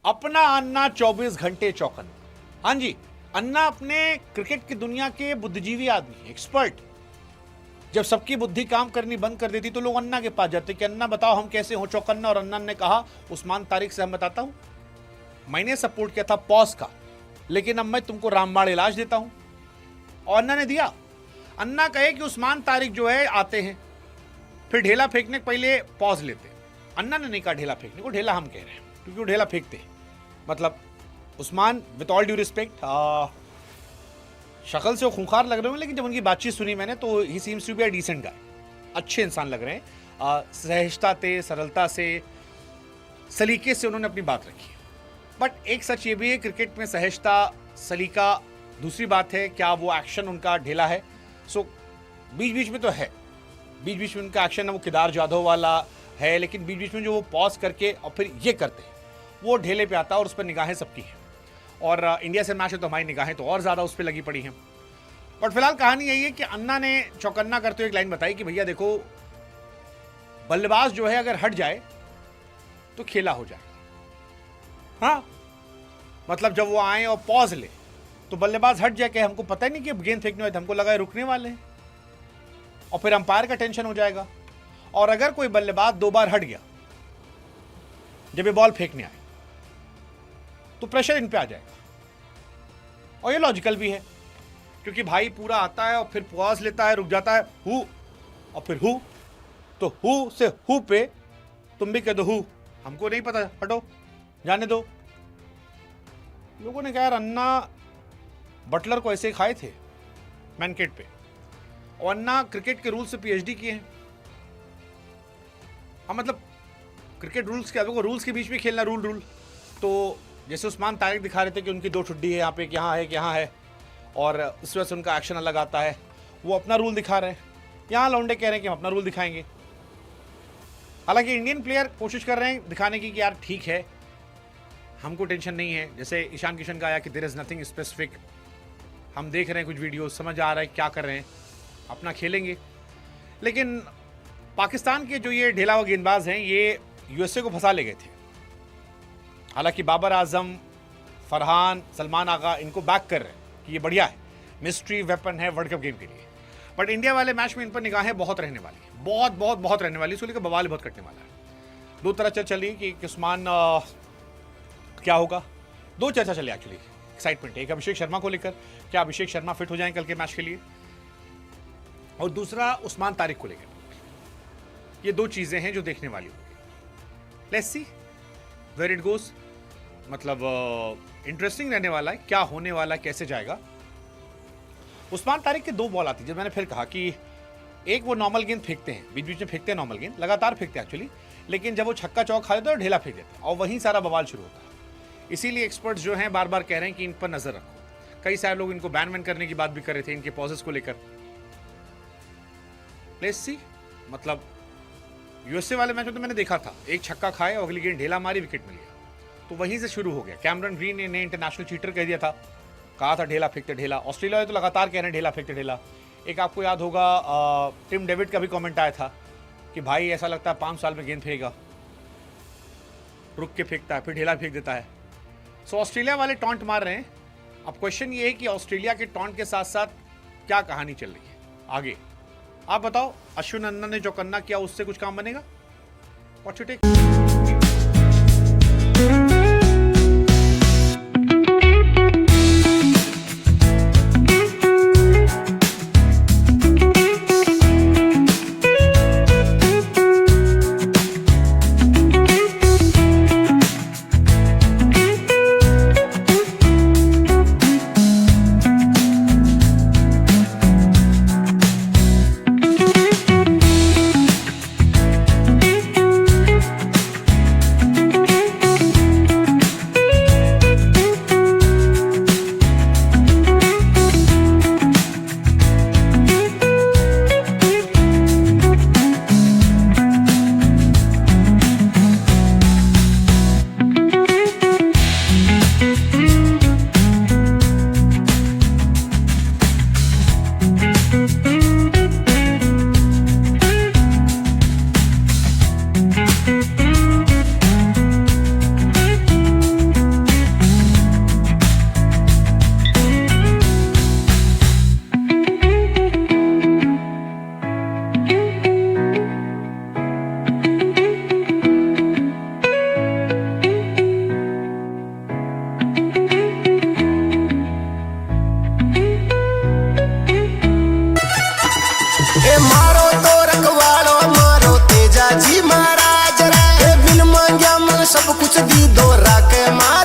अपना अन्ना 24 घंटे चौकन्ना। हाँ जी, अन्ना अपने क्रिकेट की दुनिया के बुद्धिजीवी आदमी, एक्सपर्ट। जब सबकी बुद्धि काम करनी बंद कर देती तो लोग अन्ना के पास जाते कि अन्ना बताओ हम कैसे हो चौकन्ना। और अन्ना ने कहा उस्मान तारिक से हम बताता हूं, मैंने सपोर्ट किया था पॉज का, लेकिन अब मैं तुमको रामबाण इलाज देता हूं। और अन्ना ने दिया। अन्ना कहे कि उस्मान तारिक जो है आते हैं, फिर ढेला फेंकने के पहले पॉज लेते। अन्ना ने नहीं कहा ढेला फेंकने को, ढेला हम कह रहे हैं क्योंकि वो ढेला फेंकते हैं। मतलब Usman, with all due respect, शक्ल से वो खूंखार लग रहे हैं, लेकिन जब उनकी बातचीत सुनी मैंने तो ही seems to be a decent guy. अच्छे इंसान लग रहे हैं। सहजता से, सरलता से, सलीके से उन्होंने अपनी बात रखी। बट एक सच ये भी है, क्रिकेट में सहजता, सलीका दूसरी बात है, क्या वो एक्शन उनका ढेला है। सो बीच बीच में तो है, बीच बीच में उनका एक्शन है वो केदार जाधव वाला है, लेकिन बीच बीच में जो वो पॉज करके और फिर ये करते हैं वो ढेले पे आता है और उस पर निगाहें सबकी हैं। और इंडिया से मैच है तो हमारी निगाहें तो और ज़्यादा उस पर लगी पड़ी हैं। बट फिलहाल कहानी यही है कि अन्ना ने चौकन्ना करते हुए एक लाइन बताई कि भैया देखो, बल्लेबाज जो है अगर हट जाए तो खेला हो जाएगा। हाँ, मतलब जब वो आए और पॉज ले तो बल्लेबाज हट जाए, कि हमको पता ही नहीं कि अब गेंद फेंकने वाले थे, हमको लगा है रुकने वाले हैं, और फिर अंपायर का टेंशन हो जाएगा। और अगर कोई बल्लेबाज 2 बार हट गया जब ये बॉल फेंकने आए तो प्रेशर इन पे आ जाएगा। और ये लॉजिकल भी है, क्योंकि भाई पूरा आता है और फिर पॉज लेता है, रुक जाता है, हु और फिर हु, तो हु से हु पे तुम भी कह दो हु, हमको नहीं पता, हटो, जाने दो। लोगों ने कहा यार अन्ना बटलर को ऐसे खाए थे मैनकेट पे, और अन्ना क्रिकेट के रूल से पीएचडी किए हैं। हाँ, मतलब क्रिकेट रूल्स के, वो रूल्स के बीच में खेलना, रूल। तो जैसे उस्मान तारिक दिखा रहे थे कि उनकी 2 ठुड्डी है यहाँ पे, यहाँ है, यहाँ है, और उस वजह से उनका एक्शन अलग आता है, वो अपना रूल दिखा रहे हैं। यहाँ लौंडे कह रहे हैं कि हम अपना रूल दिखाएंगे। हालांकि इंडियन प्लेयर कोशिश कर रहे हैं दिखाने की कि यार ठीक है, हमको टेंशन नहीं है। जैसे ईशान किशन का आया कि देयर इज़ नथिंग स्पेसिफिक, हम देख रहे हैं कुछ वीडियो, समझ आ रहा है क्या कर रहे हैं, अपना खेलेंगे। लेकिन पाकिस्तान के जो ये ढेला व गेंदबाज हैं, ये यूएसए को फंसा ले गए थे। हालांकि बाबर आजम, फरहान, सलमान आगा इनको बैक कर रहे हैं कि ये बढ़िया है, मिस्ट्री वेपन है वर्ल्ड कप गेम के लिए। बट इंडिया वाले मैच में इन पर निगाहें बहुत रहने वाली है, बहुत बहुत बहुत रहने वाली है। इसको लेकर बवाल बहुत कटने वाला है। 2 तरह चर्चा चली कि उस्मान क्या होगा। 2 चर्चा चली एक्चुअली, एक्साइटमेंट। एक अभिषेक शर्मा को लेकर, क्या अभिषेक शर्मा फिट हो जाएं कल के मैच के लिए, और दूसरा उस्मान तारिक को लेकर। ये 2 चीज़ें हैं जो देखने वाली होगी। Let's see where it goes. मतलब इंटरेस्टिंग रहने वाला है, क्या होने वाला है, कैसे जाएगा। उस्मान तारिक के 2 बॉल आती है, जब मैंने फिर कहा कि एक वो नॉर्मल गेंद फेंकते हैं, बीच बीच में फेंकते हैं नॉर्मल गेंद, लगातार फेंकते हैं एक्चुअली, लेकिन जब वो छक्का चौक खा लेते हैं तो ढेला फेंक देते हैं, और वहीं सारा बवाल शुरू होता है। इसीलिए एक्सपर्ट्स जो हैं बार बार कह रहे हैं कि इन पर नजर रखो। कई सारे लोग इनको बैन करने की बात भी कर रहे थे, इनके पॉजेस को लेकर। लेट्स सी, मतलब यूएसए वाले मैच में तो मैंने देखा था, एक छक्का खाए और अगली गेंद ढेला मारी, विकेट मिल गया, तो वहीं से शुरू हो गया। कैमरन ग्रीन ने इंटरनेशनल चीटर कह दिया था, कहा था ढेला फेंकते ढेला। ऑस्ट्रेलिया तो लगातार कह रहे हैं ढेला फेंकते ढेला। एक आपको याद होगा टिम डेविड का भी कमेंट आया था कि भाई ऐसा लगता है 5 साल में गेंद फेंकेगा, रुक के फेंकता है, फिर ढेला फेंक देता है। सो ऑस्ट्रेलिया वाले टॉन्ट मार रहे हैं। अब क्वेश्चन ये है कि ऑस्ट्रेलिया के टॉन्ट के साथ साथ क्या कहानी चल रही है आगे। आप बताओ, अश्विन अन्ना ने जो करना किया उससे कुछ काम बनेगा? What's your take? माँ